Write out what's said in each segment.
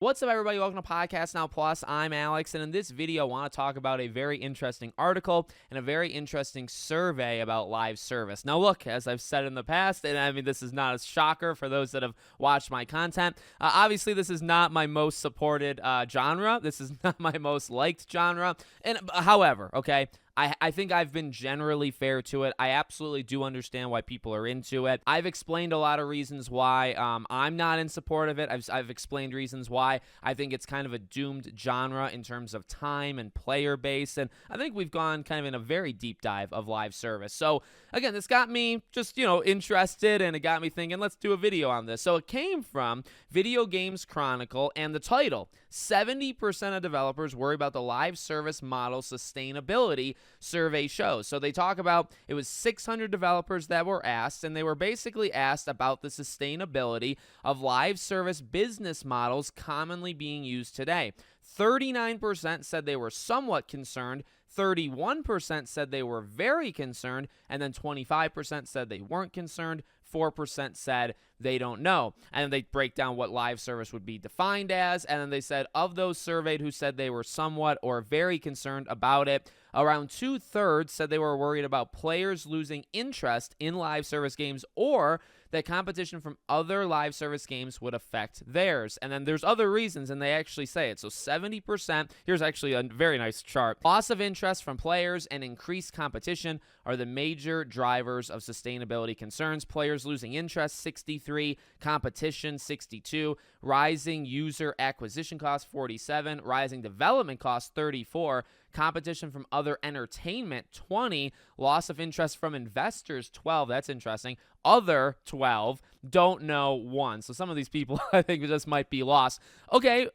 What's up, everybody? Welcome to Podcast Now Plus. I'm Alex, and in this video, I want to talk about a very interesting article and a very interesting survey about live service. Now, look, as I've said in the past, and I mean, this is not a shocker for those that have watched my content. Obviously, this is not my most supported genre. This is not my most liked genre. And however, okay, I think I've been generally fair to it. I absolutely do understand why people are into it. I've explained a lot of reasons why I'm not in support of it. I've explained reasons why I think it's kind of a doomed genre in terms of time and player base. And I think we've gone kind of in a very deep dive of live service. So again, this got me just, interested, and it got me thinking, let's do a video on this. So it came from Video Games Chronicle, and the title, 70% of developers worry about the live service model sustainability, survey shows. So they talk about, it was 600 developers that were asked, and they were basically asked about the sustainability of live service business models commonly being used today. 39% said they were somewhat concerned, 31% said they were very concerned, and then 25% said they weren't concerned, 4% said they don't know. And then they break down what live service would be defined as, and then they said of those surveyed who said they were somewhat or very concerned about it, around 2/3 said they were worried about players losing interest in live service games, or that competition from other live service games would affect theirs. And then there's other reasons, and they actually say it. So 70%, here's actually a very nice chart. Loss of interest from players and increased competition are the major drivers of sustainability concerns. Players losing interest, 63, competition, 62, rising user acquisition costs, 47, rising development costs, 34, competition from other entertainment, 20, loss of interest from investors, 12, that's interesting, other, 12, don't know, 1. So some of these people, I think, just might be lost. Okay,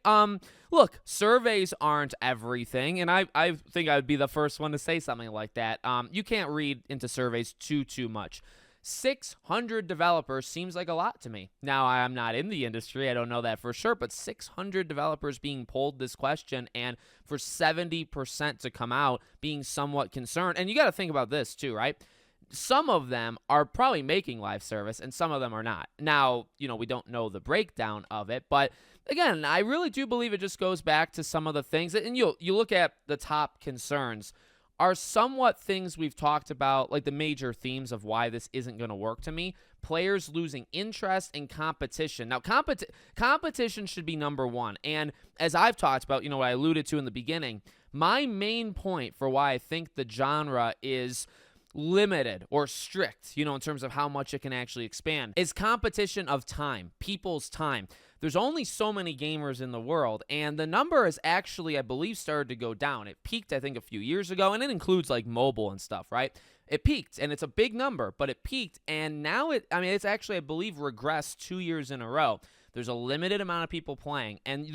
look, surveys aren't everything, and I think I would be the first one to say something like that. You can't read into surveys too much. 600 developers seems like a lot to me. Now, I'm not in the industry. I don't know that for sure, but 600 developers being polled this question, and for 70% to come out being somewhat concerned. And you got to think about this too, right? Some of them are probably making live service, and some of them are not. Now, we don't know the breakdown of it, but again, I really do believe it just goes back to some of the things. And you look at the top concerns are somewhat things we've talked about, like the major themes of why this isn't going to work to me. Players losing interest in competition. Now, competition should be number one. And as I've talked about, what I alluded to in the beginning, my main point for why I think the genre is limited or strict, in terms of how much it can actually expand, is competition of time, people's time. There's only so many gamers in the world, and the number has actually, I believe, started to go down. It peaked, I think, a few years ago, and it includes like mobile and stuff, right? It peaked, and it's a big number, but it peaked, and now it's actually, I believe, regressed 2 years in a row. There's a limited amount of people playing, and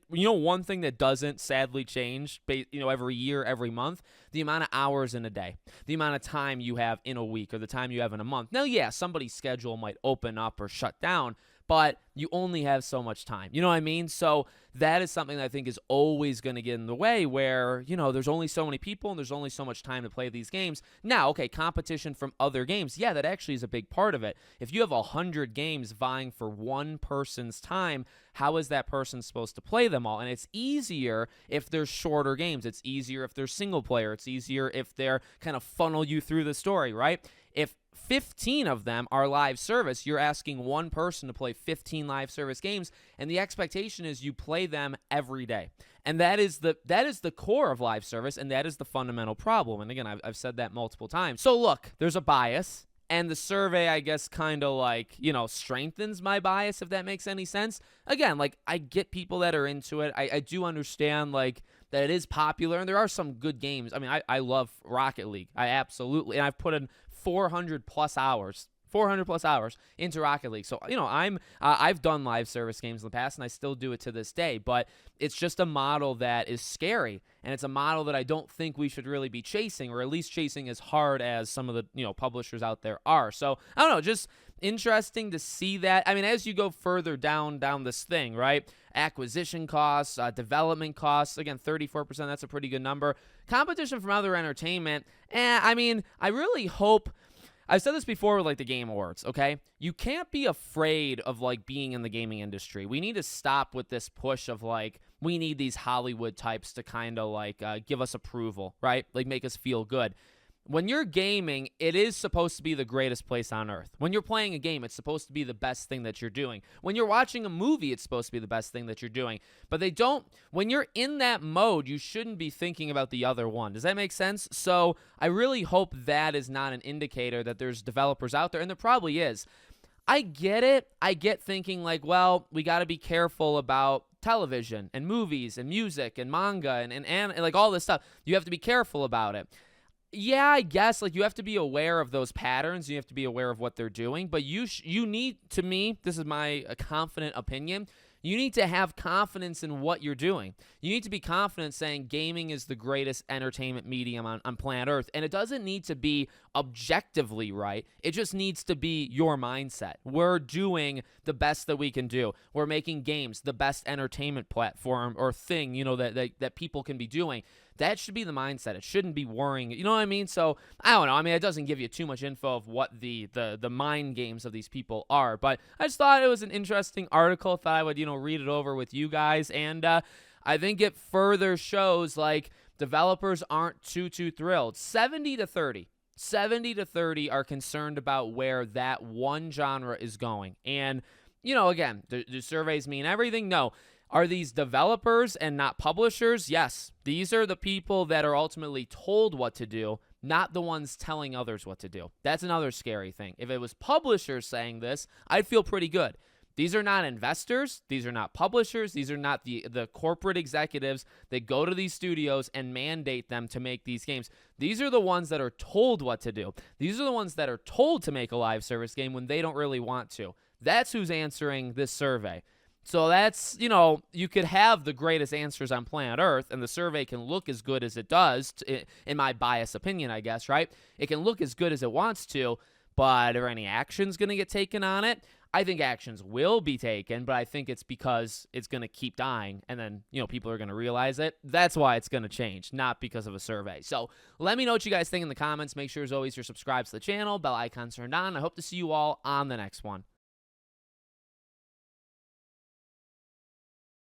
one thing that doesn't sadly change, every year, every month, the amount of hours in a day, the amount of time you have in a week, or the time you have in a month. Now, yeah, somebody's schedule might open up or shut down, but you only have so much time. You know what I mean? So that is something that I think is always going to get in the way, where, there's only so many people and there's only so much time to play these games. Now, okay, competition from other games. Yeah, that actually is a big part of it. If you have 100 games vying for one person's time, how is that person supposed to play them all? And it's easier if they're shorter games. It's easier if they're single player. It's easier if they're kind of funnel you through the story, right? If 15 of them are live service, you're asking one person to play 15 live service games, and the expectation is you play them every day. And that is the core of live service, and that is the fundamental problem. And again, I've said that multiple times. So look, there's a bias, and the survey, I guess, kind of like, strengthens my bias, if that makes any sense. Again, like, I get people that are into it. I do understand, like, that it is popular, and there are some good games. I mean, I love Rocket League. I absolutely, and I've put in 400 plus hours into Rocket League. So, I've done live service games in the past, and I still do it to this day, but it's just a model that is scary, and it's a model that I don't think we should really be chasing, or at least chasing as hard as some of the, publishers out there are. So, I don't know, just interesting to see that. I mean, as you go further down this thing, right? Acquisition costs, development costs, again, 34%, that's a pretty good number. Competition from other entertainment, I really hope, I've said this before with like the Game Awards, okay? You can't be afraid of like being in the gaming industry. We need to stop with this push of like, we need these Hollywood types to kind of like give us approval, right? Like make us feel good. When you're gaming, it is supposed to be the greatest place on earth. When you're playing a game, it's supposed to be the best thing that you're doing. When you're watching a movie, it's supposed to be the best thing that you're doing. But they don't, when you're in that mode, you shouldn't be thinking about the other one. Does that make sense? So I really hope that is not an indicator that there's developers out there, and there probably is. I get it. I get thinking like, well, we got to be careful about television and movies and music and manga and like all this stuff. You have to be careful about it. Yeah, I guess like you have to be aware of those patterns. You have to be aware of what they're doing. But you need, to me, this is my confident opinion, you need to have confidence in what you're doing. You need to be confident saying gaming is the greatest entertainment medium on planet Earth. And it doesn't need to be objectively right. It just needs to be your mindset. We're doing the best that we can do. We're making games the best entertainment platform or thing, you know, that people can be doing. That should be the mindset. It shouldn't be worrying. You know what I mean? So, I don't know. I mean, it doesn't give you too much info of what the mind games of these people are. But I just thought it was an interesting article. Thought I would, read it over with you guys. And I think it further shows, like, developers aren't too thrilled. 70 to 30. 70 to 30 are concerned about where that one genre is going. And, again, do surveys mean everything? No. Are these developers and not publishers? Yes. These are the people that are ultimately told what to do, not the ones telling others what to do. That's another scary thing. If it was publishers saying this, I'd feel pretty good. These are not investors. These are not publishers. These are not the corporate executives that go to these studios and mandate them to make these games. These are the ones that are told what to do. These are the ones that are told to make a live service game when they don't really want to. That's who's answering this survey. So that's, you could have the greatest answers on planet Earth, and the survey can look as good as it does, in my biased opinion, I guess, right? It can look as good as it wants to, but are any actions going to get taken on it? I think actions will be taken, but I think it's because it's going to keep dying, and then, people are going to realize it. That's why it's going to change, not because of a survey. So let me know what you guys think in the comments. Make sure, as always, you're subscribed to the channel, bell icon turned on. I hope to see you all on the next one.